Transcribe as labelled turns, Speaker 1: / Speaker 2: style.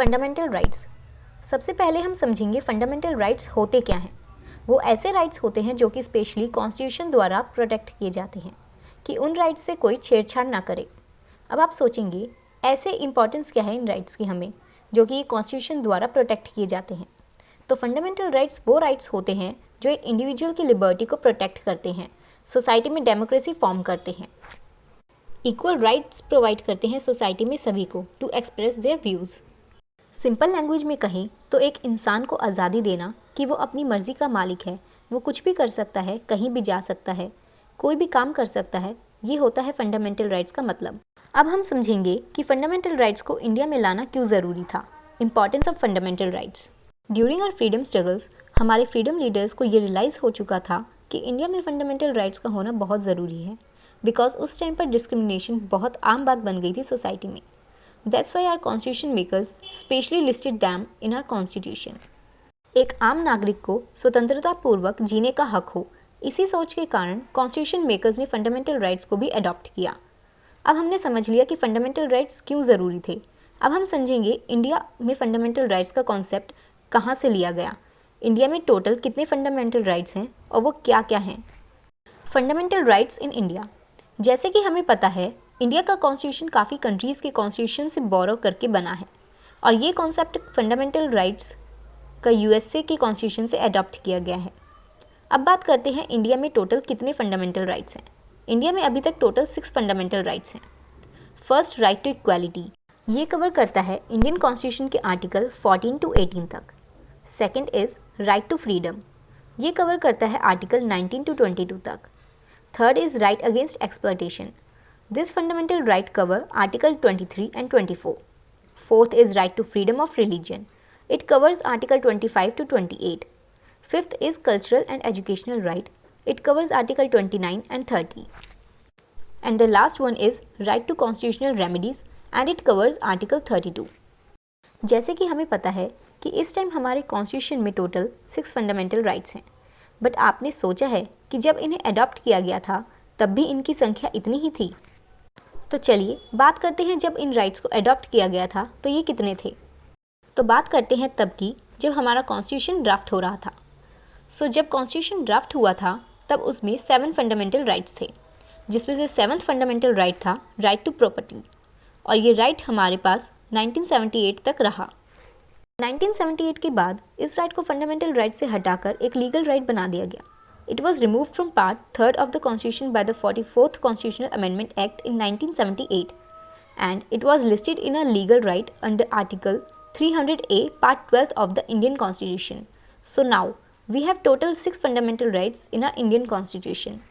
Speaker 1: Fundamental rights. सबसे पहले हम समझेंगे फंडामेंटल राइट्स होते क्या हैं। वो ऐसे राइट्स होते हैं जो कि स्पेशली कॉन्स्टिट्यूशन द्वारा प्रोटेक्ट किए जाते हैं कि उन राइट्स से कोई छेड़छाड़ ना करे। अब आप सोचेंगे ऐसे इंपॉर्टेंस क्या है इन राइट्स की हमें, जो कि कॉन्स्टिट्यूशन द्वारा प्रोटेक्ट किए जाते हैं। तो फंडामेंटल राइट्स वो राइट्स होते हैं जो एक इंडिविजुअल की लिबर्टी को प्रोटेक्ट करते हैं, सोसाइटी में डेमोक्रेसी फॉर्म करते हैं, इक्वल राइट्स प्रोवाइड करते हैं सोसाइटी में सभी को to express their views. Simple language में कहें तो एक इंसान को आज़ादी देना कि वो अपनी मर्ज़ी का मालिक है, वो कुछ भी कर सकता है, कहीं भी जा सकता है, कोई भी काम कर सकता है, ये होता है फंडामेंटल राइट्स का मतलब। अब हम समझेंगे कि फंडामेंटल राइट्स को इंडिया में लाना क्यों ज़रूरी था। Importance of fundamental rights. During our freedom struggles हमारे फ्रीडम लीडर्स को ये रियलाइज़ हो चुका था कि इंडिया में फंडामेंटल राइट्स का होना बहुत ज़रूरी है, बिकॉज उस टाइम पर डिस्क्रिमिनेशन बहुत आम बात बन गई थी सोसाइटी में। That's why our constitution makers specially listed them in our constitution. एक आम नागरिक को स्वतंत्रता पूर्वक जीने का हक हो, इसी सोच के कारण कॉन्स्टिट्यूशन मेकर्स ने फंडामेंटल राइट्स को भी अडॉप्ट किया। अब हमने समझ लिया कि फंडामेंटल राइट्स क्यों ज़रूरी थे। अब हम समझेंगे इंडिया में फंडामेंटल राइट्स का कॉन्सेप्ट कहाँ से लिया गया, इंडिया में टोटल कितने फंडामेंटल राइट्स हैं और वो क्या क्या हैं। Fundamental rights in India. जैसे कि हमें पता है इंडिया का कॉन्स्टिट्यूशन काफ़ी कंट्रीज़ के कॉन्स्टिट्यूशन से बोरो करके बना है, और ये कॉन्सेप्ट फंडामेंटल राइट्स का यूएसए के कॉन्स्टिट्यूशन से अडॉप्ट किया गया है। अब बात करते हैं इंडिया में टोटल कितने फंडामेंटल राइट्स हैं। इंडिया में अभी तक टोटल 6 फंडामेंटल राइट्स हैं। First, right to equality. ये कवर करता है इंडियन कॉन्स्टिट्यूशन के आर्टिकल 14 to 18 तक। Second is right to freedom. ये कवर करता है आर्टिकल 19 to 22 तक। Third is right against exploitation. This fundamental right cover Article 23 and 24. Fourth is right to freedom of religion. It covers Article 25 to 28. Fifth is cultural and educational right. It covers Article 29 and 30. And the last one is right to constitutional remedies and it covers Article 32. जैसे कि हमें पता है कि इस time हमारे constitution में total 6 fundamental rights हैं, बट आपने सोचा है कि जब इन्हें अडॉप्ट किया गया था तब भी इनकी संख्या इतनी ही थी। तो चलिए बात करते हैं जब इन राइट्स को अडॉप्ट किया गया था तो ये कितने थे। तो बात करते हैं तब की जब हमारा कॉन्स्टिट्यूशन ड्राफ्ट हो रहा था। सो जब कॉन्स्टिट्यूशन ड्राफ्ट हुआ था तब उसमें 7 फंडामेंटल राइट्स थे, जिसमें से 7th फंडामेंटल राइट था राइट टू प्रॉपर्टी, और ये राइट हमारे पास 1978 तक रहा। 1978 के बाद इस राइट को फंडामेंटल राइट से हटाकर एक लीगल राइट बना दिया गया। It was removed from Part 3rd of the Constitution by the 44th Constitutional Amendment Act in 1978, and it was listed in a legal right under Article 300A Part 12 of the Indian Constitution. So now we have total 6 fundamental rights in our Indian Constitution.